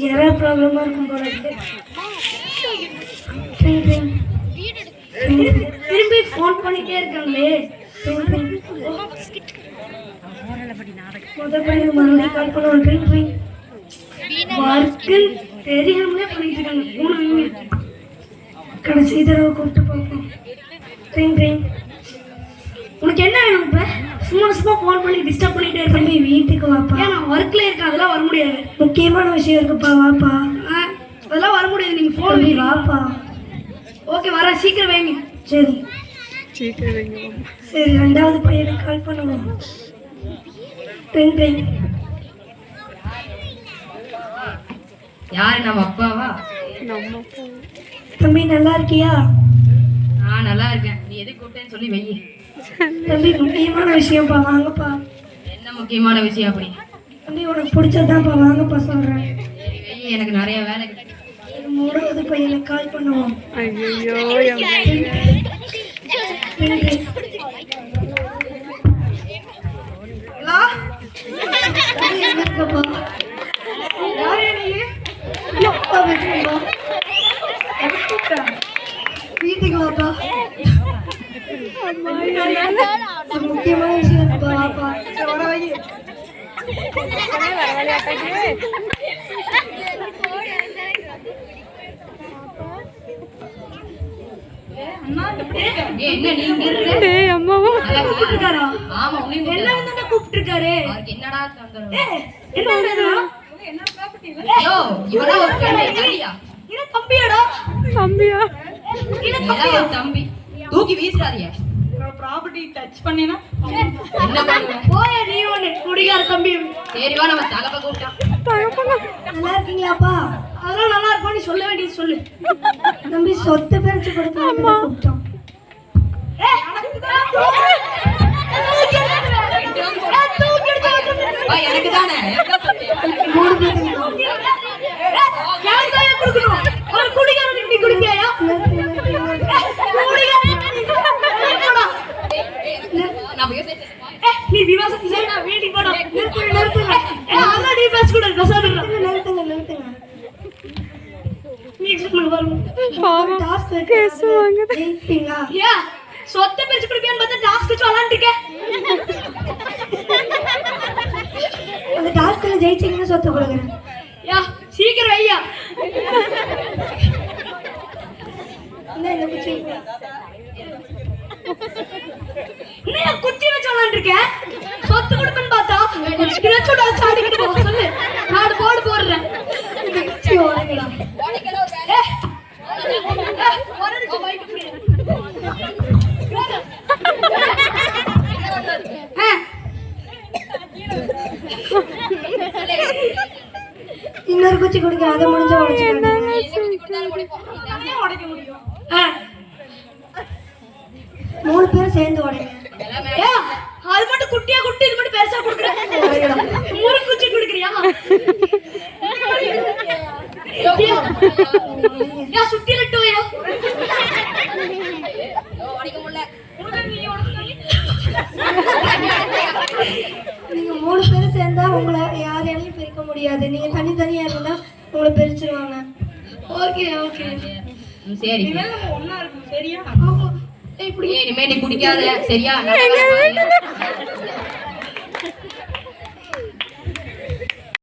Error ப்ராப்ளமா இருக்கும் போல இருக்கு. திரும்பி ஃபோன் பண்ணிட்டே இருக்காங்களே. முதல் பையனுக்கு மறுபடியும் கால் பண்ணுவோம். ஒர்க்கு தெரியாமலே பண்ணிட்டு இருக்காங்க. ஃபோன் கடைசி தடவை கூப்பிட்டு பார்ப்போம். உனக்கு என்ன வேணும்? இப்போ சும்மா ஃபோன் பண்ணி டிஸ்டர்ப் பண்ணிட்டே இருக்க. வீட்டுக்கு வாப்பா. ஏன் நான் ஒர்க்கில் இருக்கேன், அதெல்லாம் வர முடியாது. முக்கியமான விஷயம் இருக்குப்பா, வாப்பா. அதெல்லாம் வர முடியாது, நீங்கள் ஃபோன் பண்ணி வாப்பா. ஓகே வர, சீக்கிரம் வைங்க. சரி சீக்கிரம் வைங்க. சரி, ரெண்டாவது பையனுக்கு கால் பண்ணுவோம். யாரு? நம்ம அப்பாவா? தம்பி நல்லா இருக்கியா? நான் நல்லா இருக்கேன். நீ எது கூப்பிட்டேன்னு சொல்லி வை. தம்பி முக்கியமான விஷயம்ப்பா, வாங்கப்பா. என்ன முக்கியமான விஷயம்? அப்படி தம்பி உனக்கு பிடிச்சதான்ப்பா, வாங்கப்பா சொல்கிறேன். சரி வை, எனக்கு நிறைய வேலை இருக்கு. மூணாவது பையனுக்கு கால் பண்ணுவோம். ஐயோ வீட்டுக்கு வாப்பா. முக்கியமான விஷயம் வாப்பா. என்ன நீங்க கூப்பிட்டு இருக்காரு? என்னடா தம்பி தூக்கி வீசாதியா. ப்ராப்பர்ட்டி டச் பண்ணினா என்ன பண்ணுவேன்? போய் நீ ஒண்ணு குடிகார தம்பி. சரிவா, நம்ம தகப்ப கூப்பிட்டான். நல்லா இருக்கீங்களாப்பா? அதெல்லாம் நல்லா இருப்போம், நீ சொல்ல வேண்டியது சொல்லு. தம்பி சொத்து பிரிச்சு கொடுத்தோம். எனக்கு தானே மூணு பேருக்கு நீ விவாசம் வீட்டுக்கு போட நீ பேசக்கூடாது. சொத்தை பிரிச்சு கொடுப்பியான்னு பார்த்தா டாஸ்க் வச்சு விளாண்டுருக்கேன். அந்த டாஸ்க்ல ஜெயிச்சீங்கன்னா சொத்தை கொடுக்குறேன். யா சீக்கிரம் வையா. குச்சி வச்சு விளாண்டுருக்கேன். சொத்து கொடுப்பேன்னு பார்த்தா சொல்லு. நாடு போடு போடுறேன். இன்னொரு குச்சி கொடுக்க, அதை முடிஞ்சா உடைக்க முடியும். மூணு பேரும் சேர்ந்து உடைங்க. அது மட்டும் குட்டியா குட்டி, இது மட்டும் பெருசா கொடுக்குறேன். மூணு குச்சி கொடுக்குறியா? சுத்தி லட்டுவையா? நீங்க மூணு பேரும் சேர்ந்தா உங்களை யாரையாலையும் பிரிக்க முடியாது. நீங்க தனித்தனியா இருந்தா உங்களை பிரிச்சிருவாங்க. ஓகே ஓகே சரி, ஒண்ணா இருக்கும். சரியா? இனிமே நீ குடிக்காத, சரியா?